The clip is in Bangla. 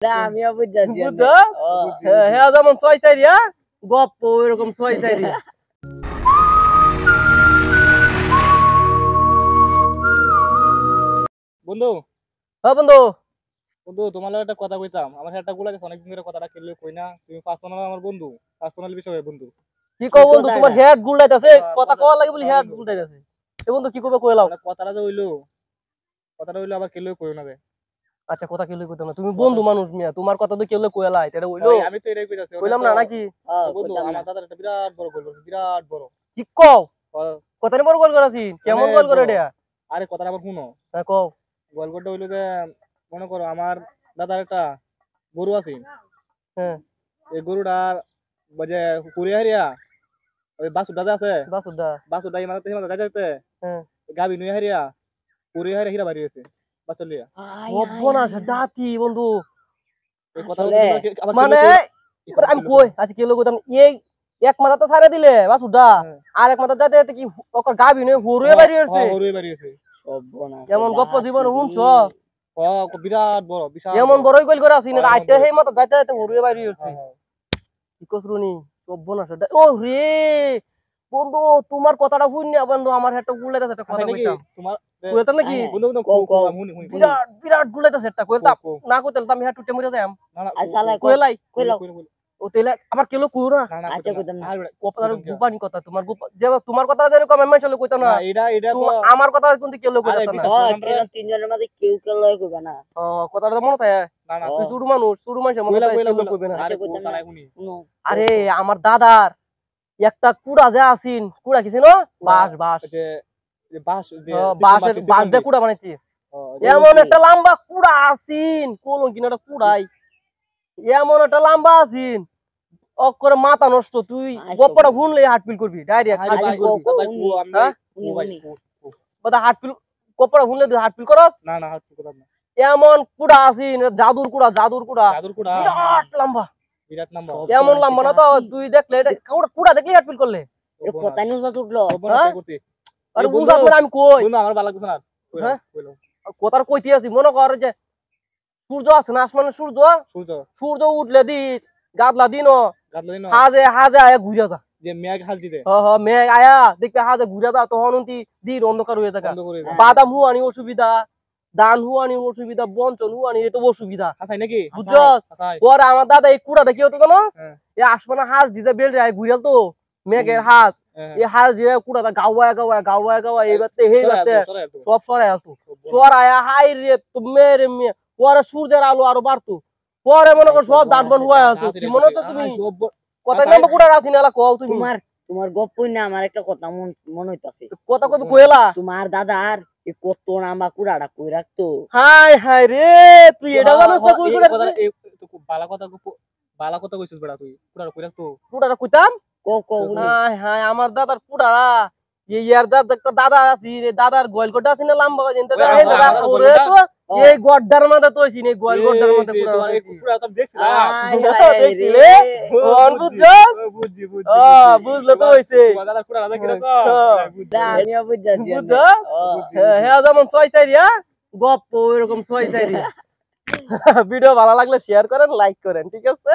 না আমিও বুঝাছি বুঝছো হ্যাঁ যেমন 6 4 গপ্প এরকম 6 4 বন্ধু হ্যাঁ বন্ধু বন্ধু তোমার লগে একটা কথা কইতাম। আমার একটা গুলা গেছে অনেকদিন ধরে কথাটা কেলে কই না। তুমি পার্সোনাল আমার বন্ধু, পার্সোনাল বিষয়ে বন্ধু। কি কও বন্ধু তোমার হেড গুলটাইতাছে কথা কওয়া লাগে বলি হেড গুলটাইতাছে এ বন্ধু কি করবে কইলাও মানে কথাটা যে হইলো, কথাটা হইলো আবার কেলে কইও না রে। আচ্ছা কথা কেউ কইতাম না তুমি বন্ধু মানুষ মিয়া তোমার কথা তো কেউ কইলাই এটা হইলো আমি তো এটাই কইতাছি কইলাম না নাকি বন্ধু আমার দাদার একটা বিরাট বড় গোল করছে, বিরাট বড়। কি কও আহ, কথানি বড় গোল করাছি কেমন অনেক গোল করে বড়। এটা আরে কথাটা আবার শুনো। হ্যাঁ কও গোল করতে হইলো যে মনে করো আমার দাদার একটা গরু আছে। হ্যাঁ এই গরুটার বাজে কুড়িয়া হারিয়া ওই বাসুটা যে আছে বাসুদা বাসুটা হিমালয় যাইতে হ্যাঁ গাবি নুই হারিয়া কুড়িয়া হারিয়া হিরা বাড়ি গেছে বাচ্চা লিয়া। সর্বনাশ দাতি বন্ধু এই কথা মানে আমি কই আজ কেলো কইতাম এই এক মাথা তো ছাড়ে দিলে বাসুদা আর এক মাথা যাইতে যাইতে কি ওকর গাবি নয় হরুয়ে বাড়ি হইছে হরুয়ে বাড়ি গেছে। সর্বনাশ এমন গপ্প জীবন শুনছো বিরাট বড় বিশাল এমন বড়ই গোল করে আসি না আইতে হেই মাথা যাইতে যাইতে হরুয়ে বাড়ি হইছে কি কসরুনি সর্বনাশ ও রে বন্ধু তোমার কথাটা শুনি বন্ধু আমার একটা গুলাইতাছে একটা কথা কইতাম তোমার কইতাম নাকি বন্ধু বন্ধু হুনি হুনি বিরাট বিরাট গুলাইতাছে একটা কইতাম না কইতাম আমি হ্যাঁ টুটে মরে যাম আসালা কইলাই কইলাও ও তেলে আবার কেলো কইও না আচ্ছা কইতাম না কথার গুপানি কথা তোমার যে তোমার কথা যেরকম আমি চলে কইতাম না এটা এটা তো আমার কথা কিন্তু কেলো কইতাম না কেন তিনজনের মধ্যে কেউ কেউ লয় কইবা না ও কথাটা তো মনে থাকে না না তুই শুরু মানুষের মনে থাকে কেলো কইবে না আরে কোসালাই হুনি আরে আমার দাদার একটা কুড়া যা আসিন কুড়া কিছিল বাঁশ বাঁশ যে বাঁশ বাঁশের বাঁশ দিয়ে কুড়া বানাইছি এমন একটা লম্বা কুড়া আসিন কোলন কিনা একটা কুড়াই এমন একটা লম্বা আসিন অকরে মাথা নষ্ট তুই গপ্পটা ভুনলে হার্টফিল করবি ডাইরেক্ট হার্টফিল গপ্পটা ভুনলে তুই হার্টফিল করস না না হাত করব না এমন কুড়া আসিন জাদুর কুড়া জাদুর কুড়া বিরাট লম্বা বিরাট নাম্বার এমন লম্বা না তো তুই দেখলে এটা কুড়া দেখলে হার্টফিল করলে এ কথা নিউজ উঠলো আরে বুঝা করে আমি কই বন্ধু আমার ভালো লাগছে না হ্যাঁ? কইলো কথার কইতে আছি মনে কর যে সূর্য আছে না আসমানে সূর্য সূর্য সূর্য উঠলে দিস গাদলা দিন গাদলা দিন হাজে হাজে আয়া ঘুরে যা যে মেঘ হাল দিতে মেঘ আয়া দেখবে হাজে ঘুরে যা তখন দিন অন্ধকার হয়ে থাকা বাদাম হুয়ানি অসুবিধা ধান হুয়ানি অসুবিধা বঞ্চন হুয়ানি এত অসুবিধা আসাই নাকি বুঝছস পরে আমার দাদা এই কুড়াটা কি হতো জানো এই আসমানে হাঁস দিতে বেল যায় ঘুরাল তো মেঘের হাঁস এই হাঁস দিয়ে কুড়াটা গাওয়া এইবারতে হেইবারতে সব সরাই আসতো সরায়া হাই রে তুমি রে পরে সূর্যের আলো আরো বাড়তো পরে মনে কর সব ধান বন হুয়া আসতো কি মনে হচ্ছে তুমি কথা নাম কুড়া রাখি না কও তুমি তোমার গপ্পই না আমার একটা কথা মনে হইতাছে কথা কবি কইলা তোমার দাদার এ কত নাম্বা কুড়াটা কই রাখতো হাই হাই রে তুই এটা জানোস না কই কথা এই তো খুব বালা কথা কইছিস বেটা তুই কুড়াটা কই রাখতো কুড়াটা কইতাম কো হাই হাই আমার দাদার কুড়া এই ইয়ার দাদা আছে রে দাদার গোল গোটা আছে না লম্বা জিনতে দাদা এই দাদা ওরে তো এই গড্ডার মধ্যে তো আছি এই গোল গড্ডার মধ্যে কুড়া তো দেখছিস দেখছিলে কোন বুঝছো বুঝলে তো হইছে দাদার কুড়াটা দেখি না আমিও বুঝাছি বুঝছো হ্যাঁ যেমন 6 4 গপ্প এরকম 6 4 ভিডিও ভালো লাগলে শেয়ার করেন লাইক করেন ঠিক আছে।